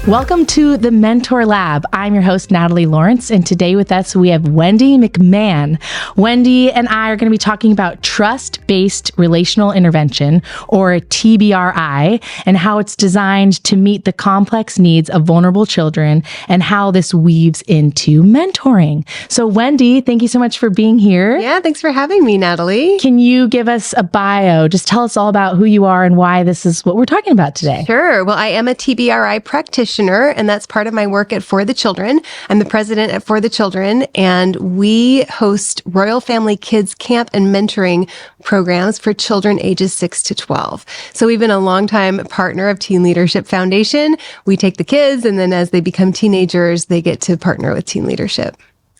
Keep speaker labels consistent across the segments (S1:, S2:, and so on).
S1: Welcome to the Mentor Lab. I'm your host, Natalie Lawrence, and today with us we have Wendy McMahan. Wendy and I are going to be talking about Trust-Based Relational Intervention, or TBRI, and how it's designed to meet the complex needs of vulnerable children and how this weaves into mentoring. So Wendy, thank you so much for being here.
S2: Yeah, thanks for having me, Natalie.
S1: Can you give us a bio? Just tell us all about who you are and why this is what we're talking about today.
S2: Sure. Well, I am a TBRI practitioner, and that's part of my work at For the Children. I'm the president at For the Children, and we host Royal Family Kids Camp and mentoring programs for children ages 6 to 12. So we've been a longtime partner of Teen Leadership Foundation. We take the kids, and then as they become teenagers, they get to partner with Teen Leadership.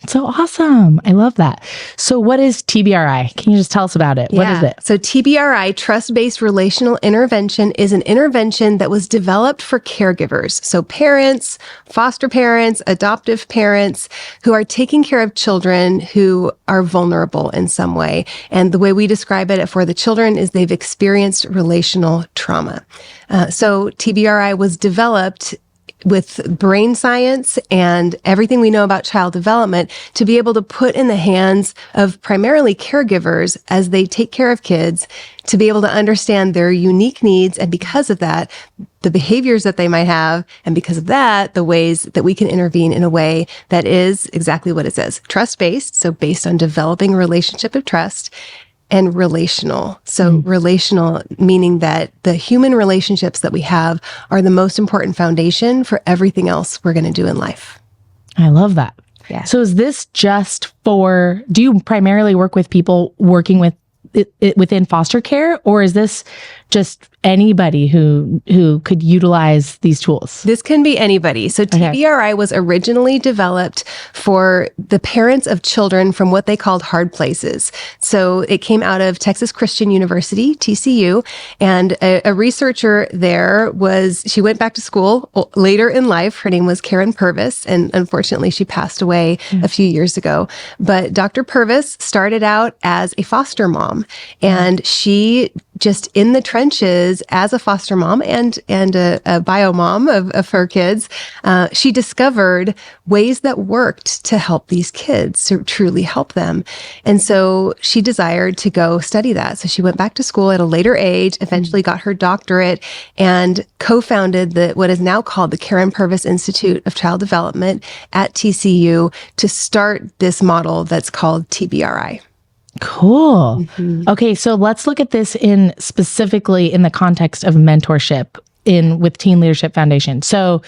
S1: So awesome. I love that. So what is TBRI? Can you just tell us about it? What is it?
S2: So TBRI, Trust-Based Relational Intervention, is an intervention that was developed for caregivers. So parents, foster parents, adoptive parents who are taking care of children who are vulnerable in some way. And the way we describe it For the Children is they've experienced relational trauma. So TBRI was developed with brain science and everything we know about child development to be able to put in the hands of primarily caregivers as they take care of kids, to be able to understand their unique needs. And because of that, the behaviors that they might have. And because of that, the ways that we can intervene in a way that is exactly what it says, trust-based. So based on developing a relationship of trust. And relational. So relational, meaning that the human relationships that we have are the most important foundation for everything else we're going to do in life.
S1: I love that.
S2: Yeah.
S1: So is this just do you primarily work with people working with within foster care, or is this just anybody who could utilize these tools?
S2: This can be anybody. So TBRI was originally developed for the parents of children from what they called hard places. So it came out of Texas Christian University, TCU, and a researcher there she went back to school later in life. Her name was Karen Purvis, and unfortunately she passed away a few years ago. But Dr. Purvis started out as a foster mom, and she just in the trenches as a foster mom and a bio mom of her kids, she discovered ways that worked to help these kids, to truly help them. And so she desired to go study that. So she went back to school at a later age, eventually got her doctorate, and co-founded what is now called the Karen Purvis Institute of Child Development at TCU to start this model that's called TBRI.
S1: Cool. Mm-hmm. Okay, so let's look at this specifically in the context of mentorship with Teen Leadership Foundation. So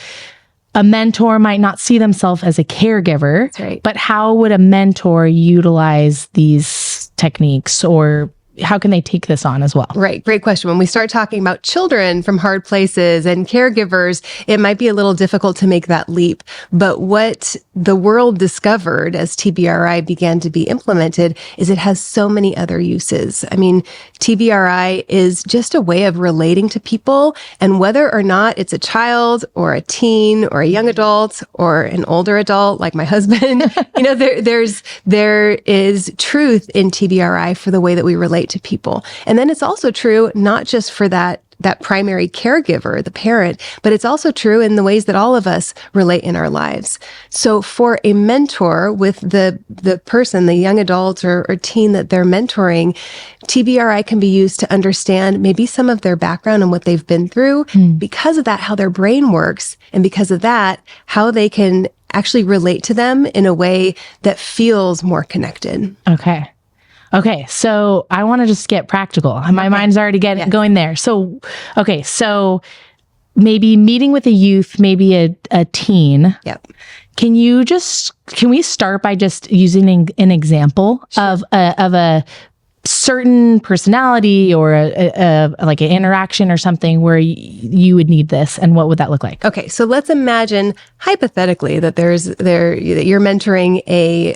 S1: a mentor might not see themselves as a caregiver,
S2: That's right.
S1: But how would a mentor utilize these techniques, or how can they take this on as well?
S2: Right. Great question. When we start talking about children from hard places and caregivers, it might be a little difficult to make that leap. But what the world discovered as TBRI began to be implemented is it has so many other uses. I mean, TBRI is just a way of relating to people, and whether or not it's a child or a teen or a young adult or an older adult like my husband, there is truth in TBRI for the way that we relate to people. And then it's also true not just for that primary caregiver, the parent, but it's also true in the ways that all of us relate in our lives. So for a mentor with the person, the young adult or teen that they're mentoring, TBRI can be used to understand maybe some of their background and what they've been through. Because of that, how their brain works, and because of that, how they can actually relate to them in a way that feels more connected.
S1: Okay, so I want to just get practical. My mind's already going there. So maybe meeting with a youth, maybe a teen.
S2: Yep.
S1: Can we start by just using an example of a certain personality or like an interaction or something where you would need this, and what would that look like?
S2: Okay, so let's imagine hypothetically that you're mentoring a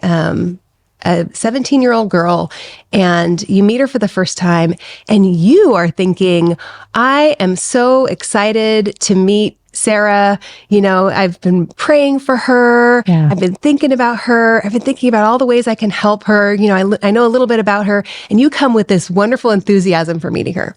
S2: 17-year-old girl, and you meet her for the first time, and you are thinking, I am so excited to meet Sarah. I've been praying for her. Yeah. I've been thinking about her. I've been thinking about all the ways I can help her. I know a little bit about her, and you come with this wonderful enthusiasm for meeting her.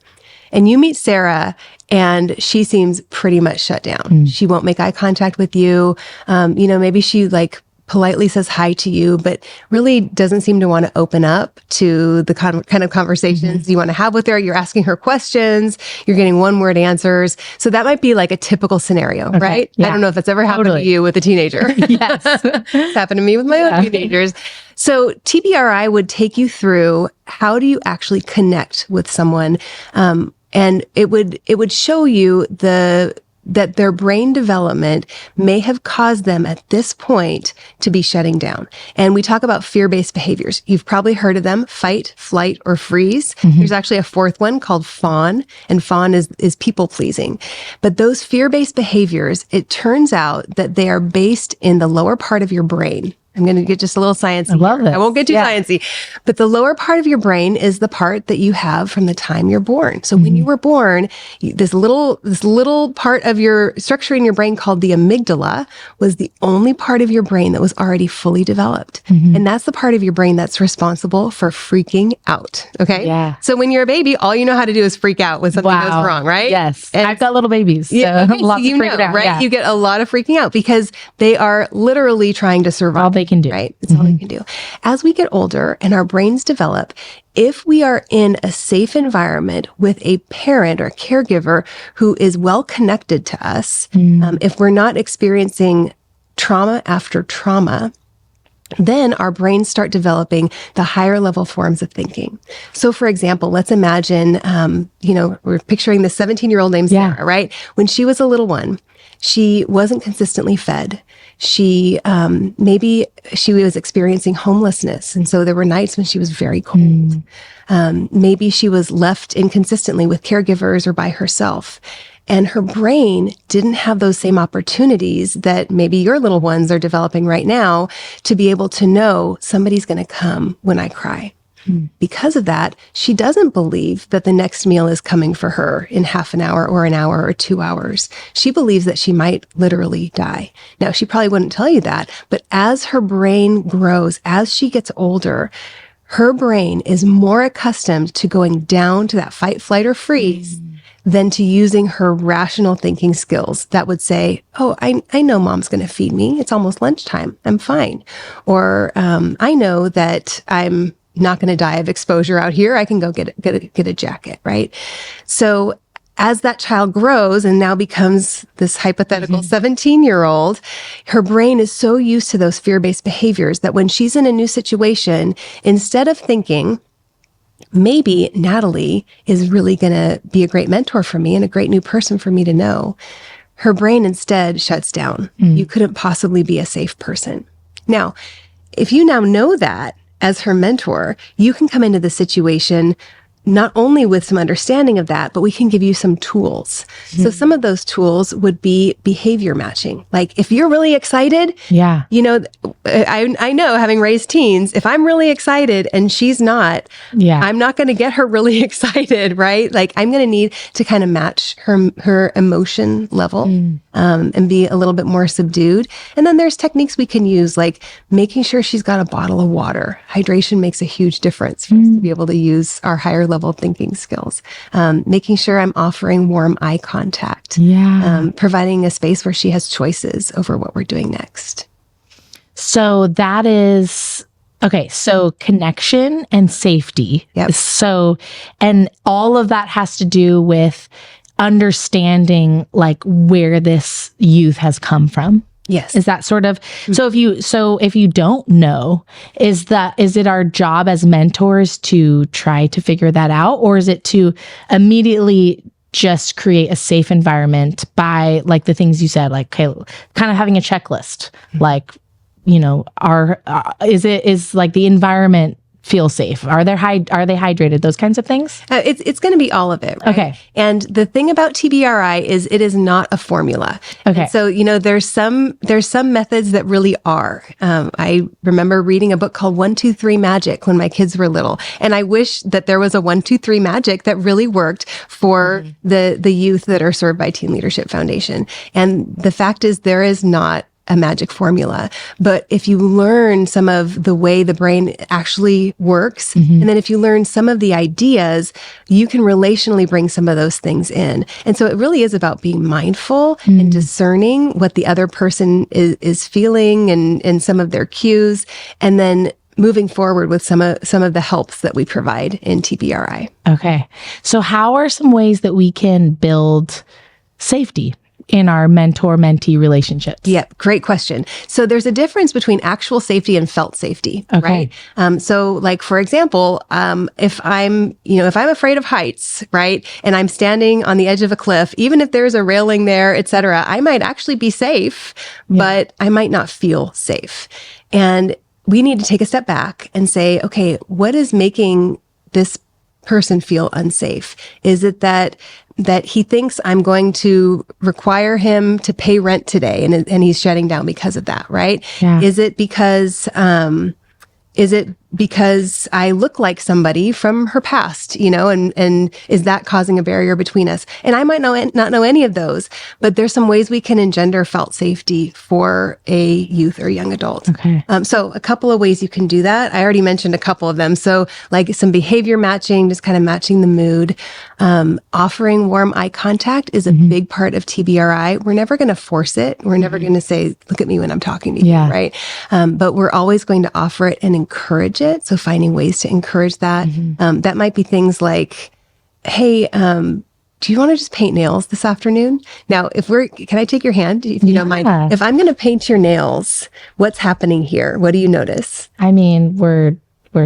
S2: and you meet Sarah and she seems pretty much shut down. She won't make eye contact with you. Maybe she like politely says hi to you, but really doesn't seem to want to open up to the kind of conversations you want to have with her. You're asking her questions. You're getting one-word answers. So that might be like a typical scenario, right? Yeah. I don't know if that's ever happened to you with a teenager.
S1: Yes.
S2: It's happened to me with my own teenagers. So TBRI would take you through how do you actually connect with someone, and it would show you that their brain development may have caused them at this point to be shutting down. And we talk about fear-based behaviors. You've probably heard of them: fight, flight, or freeze. There's actually a fourth one called fawn, and fawn is people-pleasing. But those fear-based behaviors, it turns out that they are based in the lower part of your brain. I'm going to get just a little sciencey. I love this. I won't get too sciencey, but the lower part of your brain is the part that you have from the time you're born. So when you were born, this little part of your structure in your brain called the amygdala was the only part of your brain that was already fully developed. And that's the part of your brain that's responsible for freaking out. Okay. Yeah. So when you're a baby, all you know how to do is freak out when something goes wrong, right?
S1: Yes. And I've got little babies. So lots of freaking out.
S2: Right? Yeah. You get a lot of freaking out because they are literally trying to survive.
S1: All they can do.
S2: Right? It's all they can do. As we get older and our brains develop, if we are in a safe environment with a parent or caregiver who is well connected to us, if we're not experiencing trauma after trauma, then our brains start developing the higher level forms of thinking. So for example, let's imagine, we're picturing the 17-year-old named Sarah, right? When she was a little one, she wasn't consistently fed. Maybe she was experiencing homelessness. And so there were nights when she was very cold. Maybe she was left inconsistently with caregivers or by herself. And her brain didn't have those same opportunities that maybe your little ones are developing right now to be able to know somebody's going to come when I cry. Because of that, she doesn't believe that the next meal is coming for her in half an hour or an hour or 2 hours. She believes that she might literally die. Now, she probably wouldn't tell you that, but as her brain grows, as she gets older, her brain is more accustomed to going down to that fight, flight, or freeze than to using her rational thinking skills that would say, oh, I know mom's going to feed me. It's almost lunchtime. I'm fine. Or I know that I'm not going to die of exposure out here. I can go get a jacket, right? So as that child grows and now becomes this hypothetical 17-year-old, her brain is so used to those fear-based behaviors that when she's in a new situation, instead of thinking, maybe Natalie is really going to be a great mentor for me and a great new person for me to know, her brain instead shuts down. You couldn't possibly be a safe person. Now, if you now know that, as her mentor, you can come into the situation not only with some understanding of that, but we can give you some tools. So some of those tools would be behavior matching. Like if you're really excited, I know having raised teens, if I'm really excited and she's not, I'm not going to get her really excited, right? Like I'm going to need to kind of match her emotion level and be a little bit more subdued. And then there's techniques we can use, like making sure she's got a bottle of water. Hydration makes a huge difference for us to be able to use our higher level thinking skills. Making sure I'm offering warm eye contact. Providing a space where she has choices over what we're doing next.
S1: So that is, okay, so connection and safety. So, and all of that has to do with understanding like where this youth has come from.
S2: Yes.
S1: Is that sort of, so if you don't know, is it our job as mentors to try to figure that out? Or is it to immediately just create a safe environment by like the things you said, like, okay, kind of having a checklist, like, is like the environment feel safe? Are they hydrated? Those kinds of things?
S2: It's going to be all of it. Right?
S1: Okay.
S2: And the thing about TBRI is it is not a formula.
S1: Okay.
S2: And so, there's some methods that really are. I remember reading a book called 1, 2, 3 Magic when my kids were little. And I wish that there was a 1, 2, 3 Magic that really worked for the youth that are served by Teen Leadership Foundation. And the fact is there is not a magic formula. But if you learn some of the way the brain actually works, and then if you learn some of the ideas, you can relationally bring some of those things in. And so it really is about being mindful and discerning what the other person is feeling and some of their cues, and then moving forward with some of the helps that we provide in TBRI.
S1: Okay. So how are some ways that we can build safety in our mentor-mentee relationships?
S2: Yeah, great question. So there's a difference between actual safety and felt safety,
S1: Okay.
S2: right? So like, for example, if I'm afraid of heights, right? And I'm standing on the edge of a cliff, even if there's a railing there, et cetera, I might actually be safe, but I might not feel safe. And we need to take a step back and say, okay, what is making this person feel unsafe? Is it that he thinks I'm going to require him to pay rent today and he's shutting down because of that, right?
S1: Yeah.
S2: Is it because I look like somebody from her past, and is that causing a barrier between us? And I might not know any of those, but there's some ways we can engender felt safety for a youth or young adult.
S1: Okay.
S2: So a couple of ways you can do that. I already mentioned a couple of them. So like some behavior matching, just kind of matching the mood. Offering warm eye contact is a big part of TBRI. We're never going to force it. We're never going to say, look at me when I'm talking to you, right? But we're always going to offer it and encourage it. So finding ways to encourage that. That might be things like, hey, do you want to just paint nails this afternoon? Now, can I take your hand if you don't mind? If I'm going to paint your nails, what's happening here? What do you notice?
S1: I mean, we're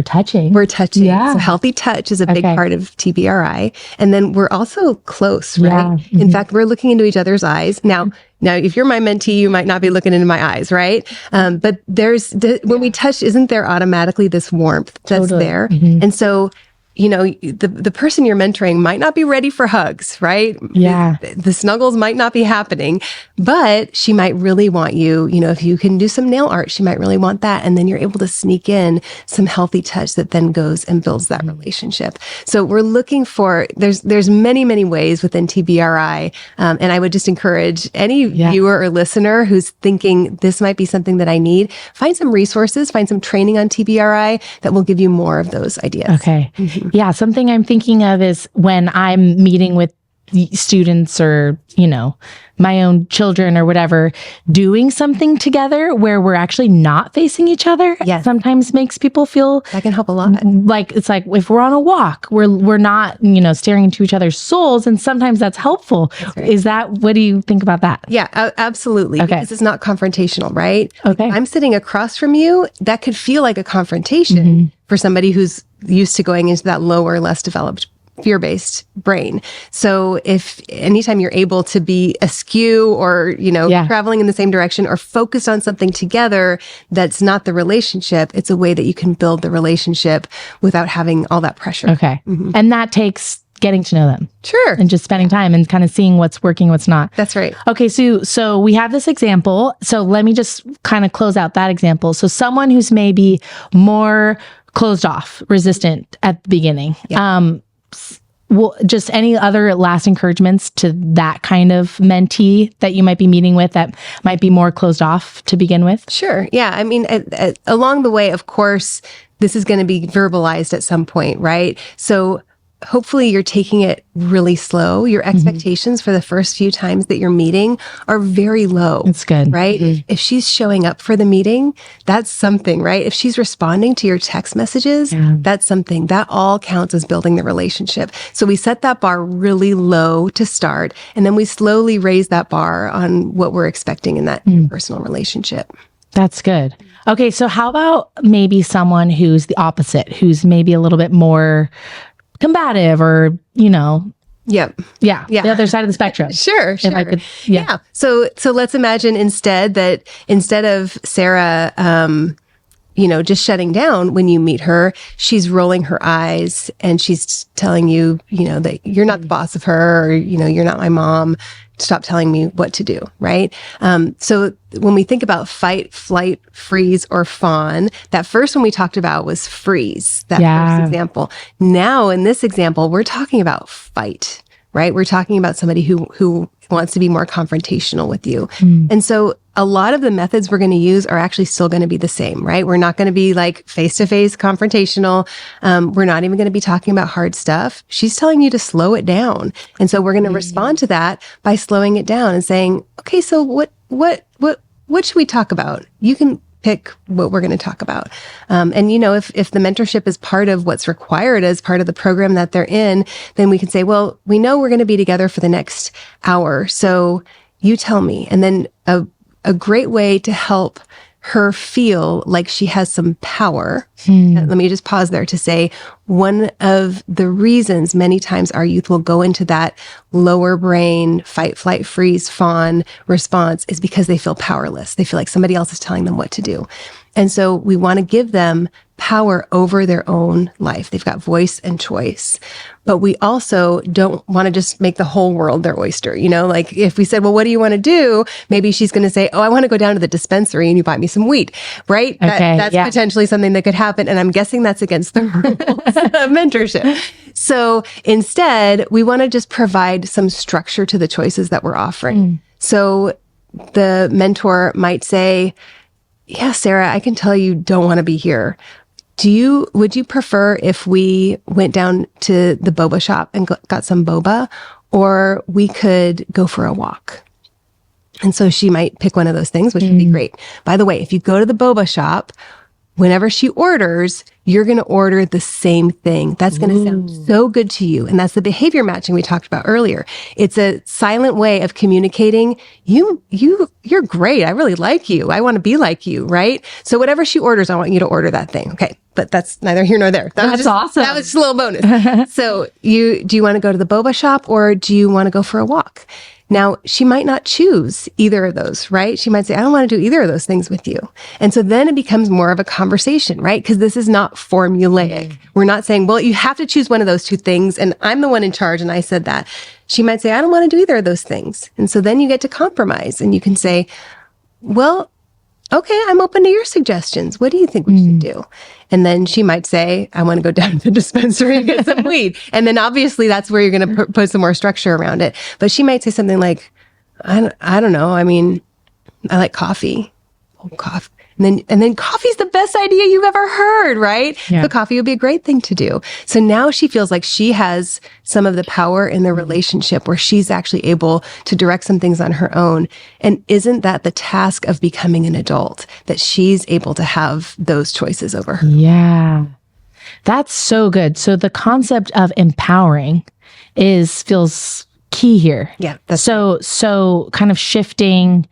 S1: touching.
S2: We're touching.
S1: Yeah.
S2: So healthy touch is a big part of TBRI. And then we're also close, right?
S1: Yeah.
S2: In fact, we're looking into each other's eyes. Now, if you're my mentee, you might not be looking into my eyes, right? But when we touch, isn't there automatically this warmth that's there? And so, the person you're mentoring might not be ready for hugs, right?
S1: Yeah.
S2: The snuggles might not be happening, but she might really want you, if you can do some nail art, she might really want that. And then you're able to sneak in some healthy touch that then goes and builds that relationship. So we're looking for, there's many, many ways within TBRI. And I would just encourage any viewer or listener who's thinking this might be something that I need, find some resources, find some training on TBRI that will give you more of those ideas.
S1: Okay. Yeah. Something I'm thinking of is when I'm meeting with students or, my own children or whatever, doing something together where we're actually not facing each other.
S2: Yes.
S1: Sometimes makes people feel
S2: that can help a lot.
S1: Like, it's like if we're on a walk, we're not, staring into each other's souls. And sometimes that's helpful. That's right. What do you think about that?
S2: Yeah, absolutely.
S1: Okay.
S2: Because it's not confrontational, right?
S1: Okay.
S2: If I'm sitting across from you, that could feel like a confrontation for somebody who's used to going into that lower, less developed fear-based brain. So if anytime you're able to be askew or, traveling in the same direction or focused on something together that's not the relationship, it's a way that you can build the relationship without having all that pressure.
S1: Okay. And that takes getting to know them.
S2: Sure.
S1: And just spending time and kind of seeing what's working, what's not.
S2: That's right.
S1: Okay. So we have this example. So let me just kind of close out that example. So someone who's maybe more closed off, resistant at the beginning. Yeah. Well, just any other last encouragements to that kind of mentee that you might be meeting with that might be more closed off to begin with?
S2: Sure. Yeah. I mean, along the way, of course, this is going to be verbalized at some point, right? So hopefully you're taking it really slow. Your expectations for the first few times that you're meeting are very low.
S1: That's good.
S2: Right? If she's showing up for the meeting, that's something, right? If she's responding to your text messages, that's something. That all counts as building the relationship. So we set that bar really low to start, and then we slowly raise that bar on what we're expecting in that personal relationship.
S1: That's good. Okay, so how about maybe someone who's the opposite, who's maybe a little bit more combative or,
S2: Yep.
S1: Yeah. The other side of the spectrum.
S2: Sure.
S1: If I could, yeah.
S2: So let's imagine instead of Sarah, just shutting down when you meet her, she's rolling her eyes and she's telling you, that you're not the boss of her, or, you're not my mom. Stop telling me what to do, right? So when we think about fight, flight, freeze, or fawn, that first one we talked about was freeze, that first example. Now, in this example, we're talking about fight, right? We're talking about somebody who wants to be more confrontational with you. And so a lot of the methods we're going to use are actually still going to be the same, right? We're not going to be like face-to-face confrontational. We're not even going to be talking about hard stuff. She's telling you to slow it down. And so we're going to respond to that by slowing it down and saying, okay, so what should we talk about? You can pick what we're going to talk about. And if the mentorship is part of what's required as part of the program that they're in, then we can say, well, we know we're going to be together for the next hour. So you tell me. And then a great way to help her feel like she has some power. Let me just pause there to say one of the reasons many times our youth will go into that lower brain, fight, flight, freeze, fawn response is because they feel powerless. They feel like somebody else is telling them what to do. And so we want to give them power over their own life. They've got voice and choice. But we also don't want to just make the whole world their oyster. Like if we said, well, what do you want to do? Maybe she's going to say, oh, I want to go down to the dispensary and you buy me some weed, right?
S1: Okay,
S2: That's potentially something that could happen. And I'm guessing that's against the rules of mentorship. So instead, we want to just provide some structure to the choices that we're offering. So the mentor might say, yeah, Sarah, I can tell you don't want to be here. Would you prefer if we went down to the boba shop and got some boba, or we could go for a walk? And so she might pick one of those things, which would be great. By the way, if you go to the boba shop, whenever she orders, you're going to order the same thing. That's going to sound so good to you. And that's the behavior matching we talked about earlier. It's a silent way of communicating. You're great. I really like you. I want to be like you, right? So whatever she orders, I want you to order that thing. Okay. But that's neither here nor there.
S1: That's awesome.
S2: That was just a little bonus. So do you want to go to the boba shop or do you want to go for a walk? Now, she might not choose either of those, right? She might say, I don't want to do either of those things with you. And so then it becomes more of a conversation, right? Because this is not formulaic. We're not saying, well, you have to choose one of those two things. And I'm the one in charge. And I said that. She might say, I don't want to do either of those things. And so then you get to compromise and you can say, well, okay, I'm open to your suggestions. What do you think we should do? And then she might say, I want to go down to the dispensary and get some weed. And then obviously that's where you're going to put some more structure around it. But she might say something like, I don't know. I mean, I like coffee. Oh, coffee. And then coffee's the best idea you've ever heard, right? Yeah. So coffee would be a great thing to do. So now she feels like she has some of the power in the relationship where she's actually able to direct some things on her own. And isn't that the task of becoming an adult, that she's able to have those choices over her?
S1: Yeah. That's so good. So the concept of empowering feels key here.
S2: Yeah. That's
S1: so kind of shifting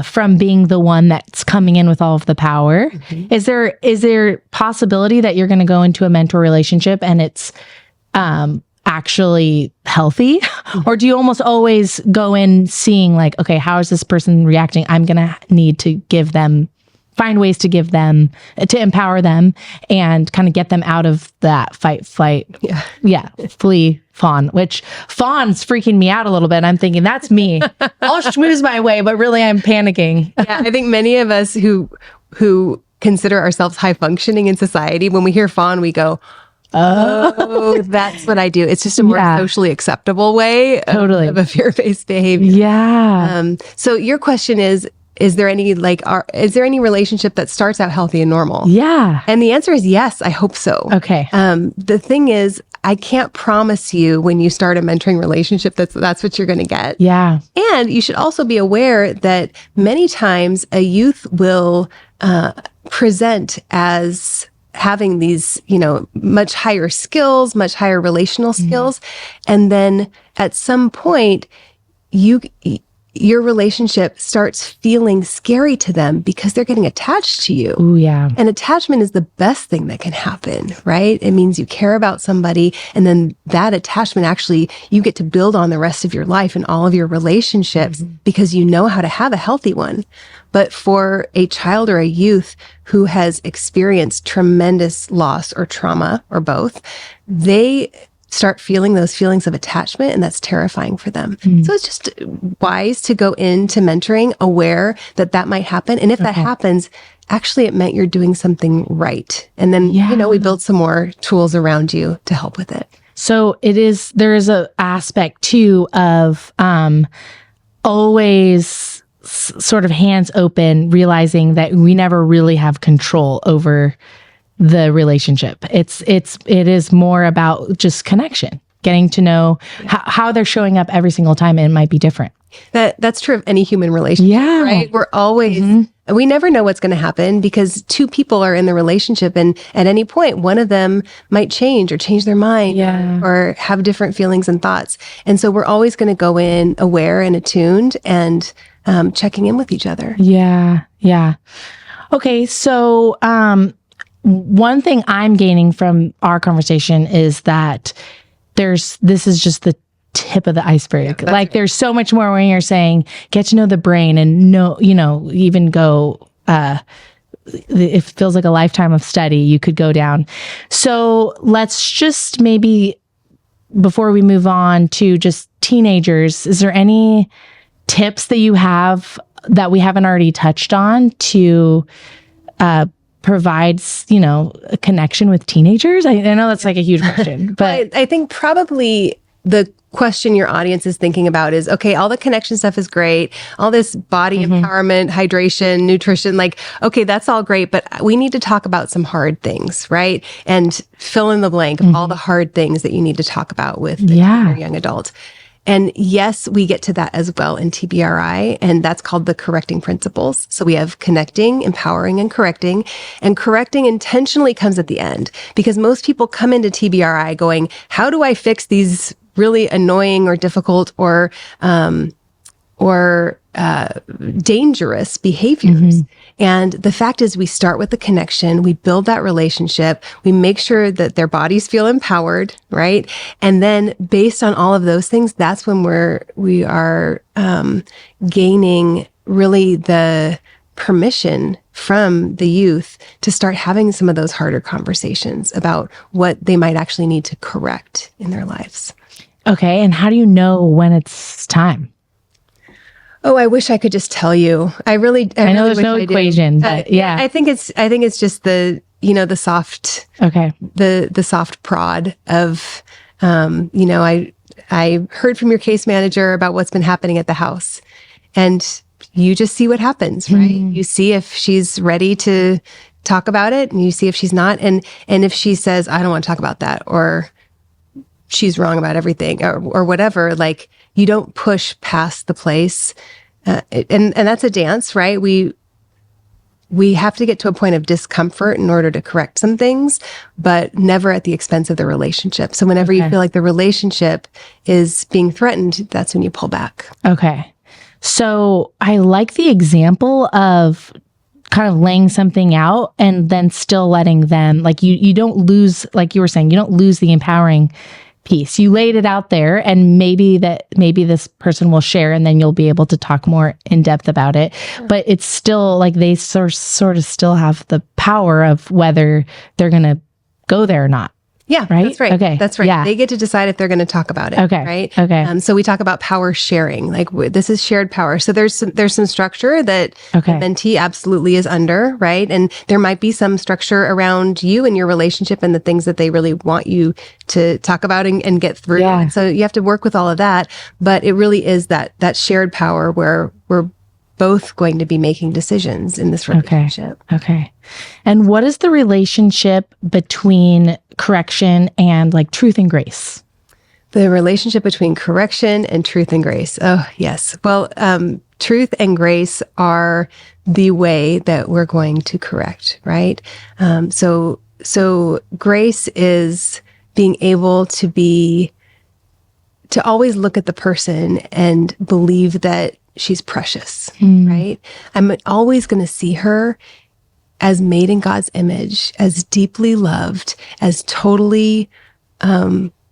S1: from being the one that's coming in with all of the power. Is there possibility that you're going to go into a mentor relationship and it's actually healthy? Or do you almost always go in seeing like, okay, how is this person reacting? I'm going to need to find ways to give them, to empower them and kind of get them out of that fight, flight, flee, fawn, which fawn's freaking me out a little bit. I'm thinking that's me. I'll schmooze my way, but really I'm panicking.
S2: Yeah, I think many of us who consider ourselves high functioning in society, when we hear fawn, we go, oh, that's what I do. It's just a more socially acceptable way of a fear-based behavior.
S1: Yeah.
S2: So your question is there any relationship that starts out healthy and normal?
S1: Yeah.
S2: And the answer is yes, I hope so.
S1: Okay.
S2: The thing is, I can't promise you when you start a mentoring relationship that's what you're going to get.
S1: Yeah.
S2: And you should also be aware that many times a youth will present as having these, much higher skills, much higher relational skills. And then at some point, your relationship starts feeling scary to them because they're getting attached to you.
S1: Ooh, yeah.
S2: And attachment is the best thing that can happen, right? It means you care about somebody, and then that attachment actually, you get to build on the rest of your life and all of your relationships because you know how to have a healthy one. But for a child or a youth who has experienced tremendous loss or trauma or both, they start feeling those feelings of attachment, and that's terrifying for them. So it's just wise to go into mentoring aware that might happen. And if that happens, actually it meant you're doing something right. And then, we build some more tools around you to help with it.
S1: So there is an aspect too of always sort of hands open, realizing that we never really have control over the relationship. It is more about just connection, getting to know how they're showing up every single time. And it might be different.
S2: That's true of any human relationship, right? We're always, we never know what's going to happen because two people are in the relationship, and at any point, one of them might change their mind or have different feelings and thoughts. And so we're always going to go in aware and attuned and checking in with each other.
S1: Yeah. Okay. So, one thing I'm gaining from our conversation is that this is just the tip of the iceberg. Like there's so much more when you're saying, get to know the brain and know, even go, it feels like a lifetime of study you could go down. So let's just maybe, before we move on to just teenagers, is there any tips that you have that we haven't already touched on to, provides, a connection with teenagers? I know that's like a huge question, but
S2: I think probably the question your audience is thinking about is, okay, all the connection stuff is great. All this body empowerment, hydration, nutrition, okay, that's all great, but we need to talk about some hard things, right? And fill in the blank of all the hard things that you need to talk about with your young adult. And yes, we get to that as well in TBRI, and that's called the correcting principles. So we have connecting, empowering, and correcting. And correcting intentionally comes at the end because most people come into TBRI going, how do I fix these really annoying or difficult or dangerous behaviors? And the fact is we start with the connection, we build that relationship, we make sure that their bodies feel empowered, right? And then based on all of those things, that's when we are gaining really the permission from the youth to start having some of those harder conversations about what they might actually need to correct in their lives.
S1: Okay. And how do you know when it's time?
S2: Oh, I wish I could just tell you. I know
S1: there's no equation, but yeah.
S2: I think it's just the soft, the soft prod of, I heard from your case manager about what's been happening at the house, and you just see what happens, right? You see if she's ready to talk about it, and you see if she's not. And if she says, I don't want to talk about that, or she's wrong about everything or whatever, you don't push past the place. And that's a dance, right? We have to get to a point of discomfort in order to correct some things, but never at the expense of the relationship. So whenever you feel like the relationship is being threatened, that's when you pull back. Okay.
S1: So I like the example of kind of laying something out and then still letting them, you don't lose, like you were saying, you don't lose the empowering piece. You laid it out there, and maybe this person will share, and then you'll be able to talk more in depth about it. But it's still they sort of still have the power of whether they're going to go there or not.
S2: Yeah,
S1: right.
S2: That's right.
S1: Okay.
S2: That's right. Yeah. They get to decide if they're going to talk about it.
S1: Okay.
S2: Right.
S1: Okay.
S2: So we talk about power sharing. This is shared power. So there's some structure that the mentee absolutely is under, right? And there might be some structure around you and your relationship and the things that they really want you to talk about and get through. Yeah. And so you have to work with all of that. But it really is that shared power where we're both going to be making decisions in this relationship.
S1: Okay. And what is the relationship between correction and truth and grace?
S2: The relationship between correction and truth and grace. Oh, yes. Well, truth and grace are the way that we're going to correct, right? So grace is being able to always look at the person and believe that she's precious, right? I'm always going to see her as made in God's image, as deeply loved, as totally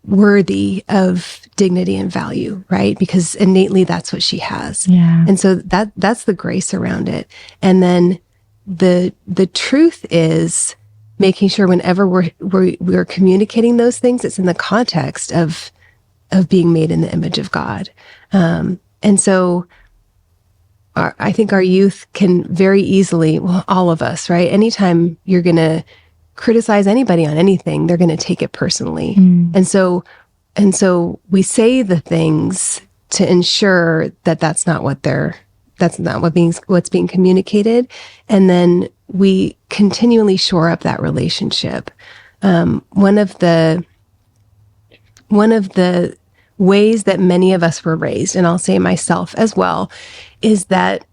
S2: worthy of dignity and value, right? Because innately that's what she has.
S1: Yeah.
S2: And so that's the grace around it. And then the truth is making sure whenever we're communicating those things, it's in the context of being made in the image of God. And so I think our youth can very easily, well, all of us, right? Anytime you're going to criticize anybody on anything, they're going to take it personally. And so we say the things to ensure that that's not what they're that's not what's being communicated. And then we continually shore up that relationship. One of the ways that many of us were raised, and I'll say myself as well, is that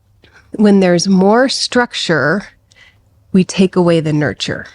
S2: when there's more structure, we take away the nurture.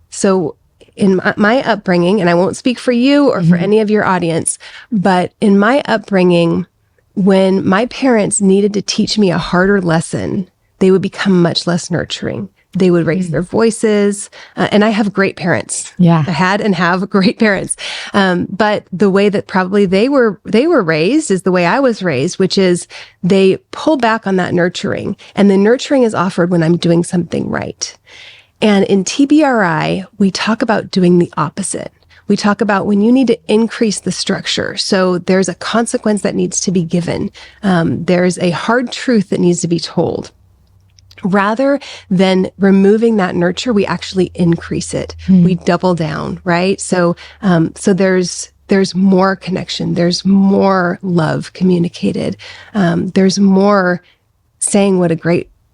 S2: So in my upbringing, and I won't speak for you or for any of your audience, but in my upbringing, when my parents needed to teach me a harder lesson, they would become much less nurturing. They would raise their voices. And I have great parents.
S1: Yeah.
S2: I had and have great parents. But the way that probably they were raised is the way I was raised, which is they pull back on that nurturing. And the nurturing is offered when I'm doing something right. And in TBRI, we talk about doing the opposite. We talk about when you need to increase the structure. So there's a consequence that needs to be given. There's a hard truth that needs to be told. Rather than removing that nurture, we actually increase it. We double down, right? So there's more connection. There's more love communicated. There's more saying what a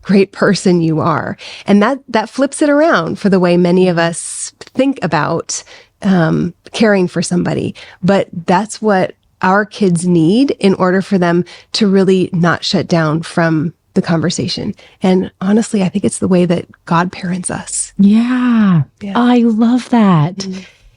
S2: great person you are. And that flips it around for the way many of us think about caring for somebody. But that's what our kids need in order for them to really not shut down from the conversation. And honestly, I think it's the way that God parents us.
S1: Yeah. I love that.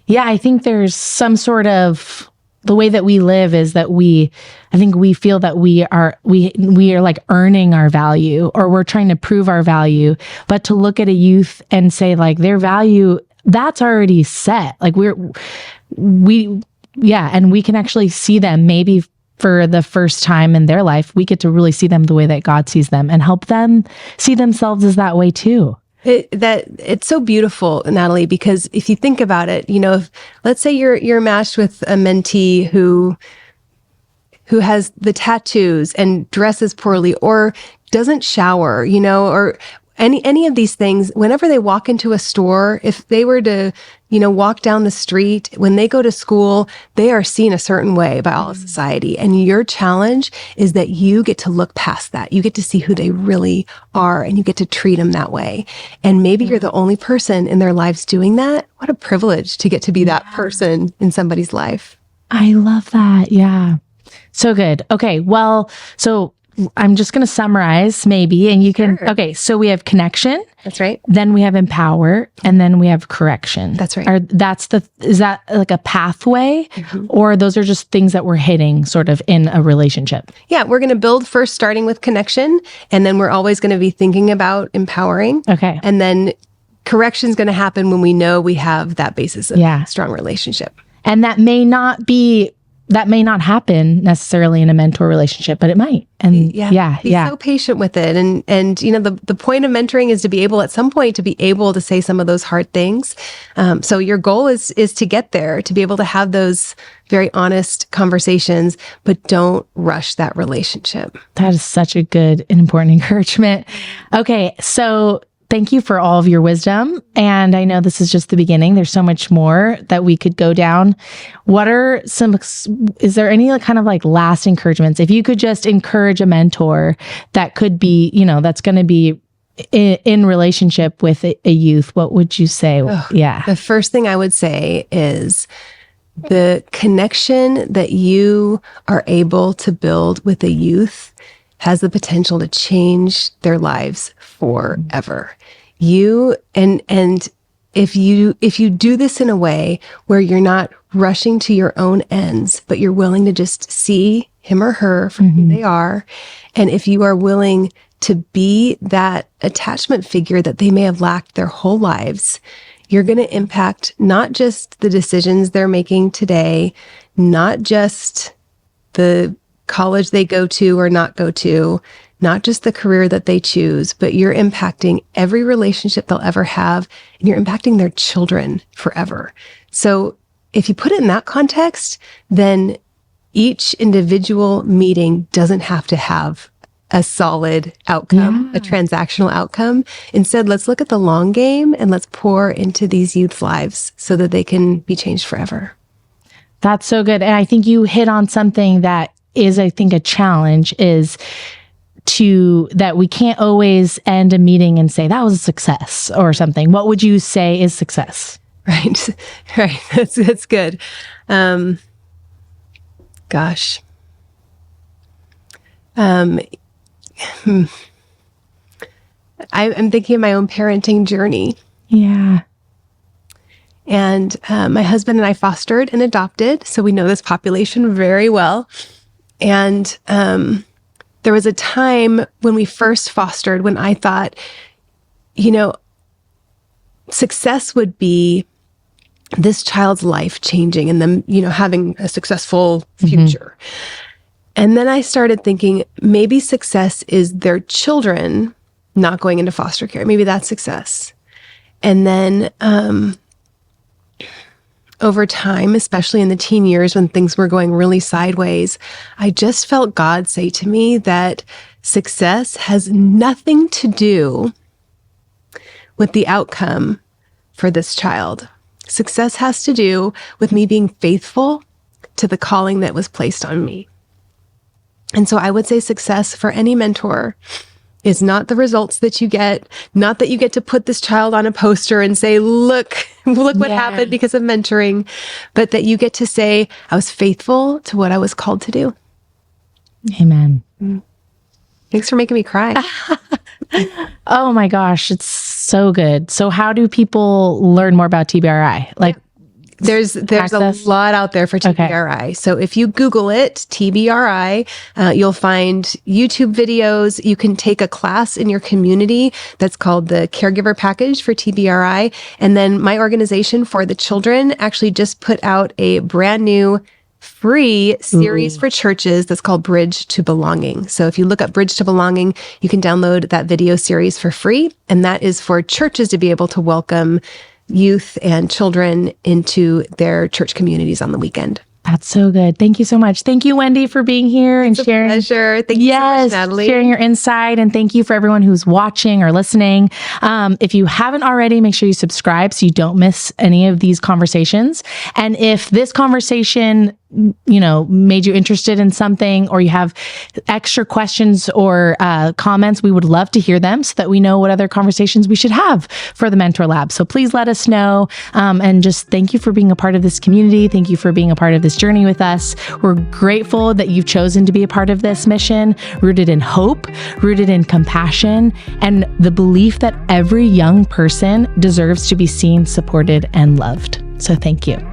S1: Yeah, I think there's some sort of the way that we live is that I think we feel that we are like earning our value, or we're trying to prove our value. But to look at a youth and say like their value, that's already set. Like and we can actually see them maybe for the first time in their life. We get to really see them the way that God sees them and help them see themselves as that way too.
S2: It's so beautiful, Natalie, because if you think about it, if, let's say you're matched with a mentee who has the tattoos and dresses poorly or doesn't shower, or any of these things, whenever they walk into a store, if they were to, walk down the street, when they go to school, they are seen a certain way by all of society. And your challenge is that you get to look past that. You get to see who they really are, and you get to treat them that way. And maybe you're the only person in their lives doing that. What a privilege to get to be that person in somebody's life.
S1: I love that. Yeah. So good. Okay. Well, so I'm just going to summarize maybe, and you can, okay. So we have connection.
S2: That's right.
S1: Then we have empower, and then we have correction.
S2: That's right.
S1: Is that like a pathway, or those are just things that we're hitting sort of in a relationship? Yeah.
S2: We're going to build first starting with connection, and then we're always going to be thinking about empowering.
S1: Okay.
S2: And then correction is going to happen when we know we have that basis of strong relationship.
S1: And that may not happen necessarily in a mentor relationship, but it might. And
S2: be so patient with it. And the point of mentoring is to be able at some point to be able to say some of those hard things. So your goal is to get there, to be able to have those very honest conversations, but don't rush that relationship.
S1: That is such a good and important encouragement. Okay. So thank you for all of your wisdom. And I know this is just the beginning. There's so much more that we could go down. Is there any kind of like last encouragements? If you could just encourage a mentor that could be, that's going to be in relationship with a youth, what would you say?
S2: The first thing I would say is the connection that you are able to build with a youth has the potential to change their lives forever. And if you do this in a way where you're not rushing to your own ends, but you're willing to just see him or her for who they are, and if you are willing to be that attachment figure that they may have lacked their whole lives, you're going to impact not just the decisions they're making today, not just the college they go to or not go to, not just the career that they choose, but you're impacting every relationship they'll ever have, and you're impacting their children forever. So if you put it in that context, then each individual meeting doesn't have to have a solid outcome, a transactional outcome. Instead, let's look at the long game and let's pour into these youth's lives so that they can be changed forever.
S1: That's so good. And I think you hit on something that is, I think, a challenge is that we can't always end a meeting and say that was a success or something. What would you say is success?
S2: Right. Right. That's good. Gosh. I'm thinking of my own parenting journey.
S1: Yeah.
S2: And my husband and I fostered and adopted, so we know this population very well. And there was a time when we first fostered when I thought, success would be this child's life changing and them, having a successful future. And then I started thinking maybe success is their children not going into foster care. Maybe that's success. And then over time, especially in the teen years when things were going really sideways, I just felt God say to me that success has nothing to do with the outcome for this child. Success has to do with me being faithful to the calling that was placed on me. And so I would say success for any mentor is not the results that you get, not that you get to put this child on a poster and say, look what happened because of mentoring, but that you get to say, I was faithful to what I was called to do.
S1: Amen.
S2: Thanks for making me cry.
S1: Oh my gosh, it's so good. So how do people learn more about TBRI? Like,
S2: There's access? A lot out there for TBRI. Okay. So if you Google it, TBRI, you'll find YouTube videos. You can take a class in your community that's called the Caregiver Package for TBRI. And then my organization for the children actually just put out a brand new free series for churches that's called Bridge to Belonging. So if you look up Bridge to Belonging, you can download that video series for free. And that is for churches to be able to welcome youth and children into their church communities on the weekend.
S1: That's so good. Thank you so much. Thank you, Wendy, for being here and sharing.
S2: Pleasure. Thank you so much, Natalie.
S1: Sharing your insight. And thank you for everyone who's watching or listening. If you haven't already, make sure you subscribe so you don't miss any of these conversations. And if this conversation made you interested in something, or you have extra questions or comments, we would love to hear them so that we know what other conversations we should have for the Mentor Lab. So please let us know. And just thank you for being a part of this community. Thank you for being a part of this journey with us. We're grateful that you've chosen to be a part of this mission, rooted in hope, rooted in compassion, and the belief that every young person deserves to be seen, supported, and loved. So thank you.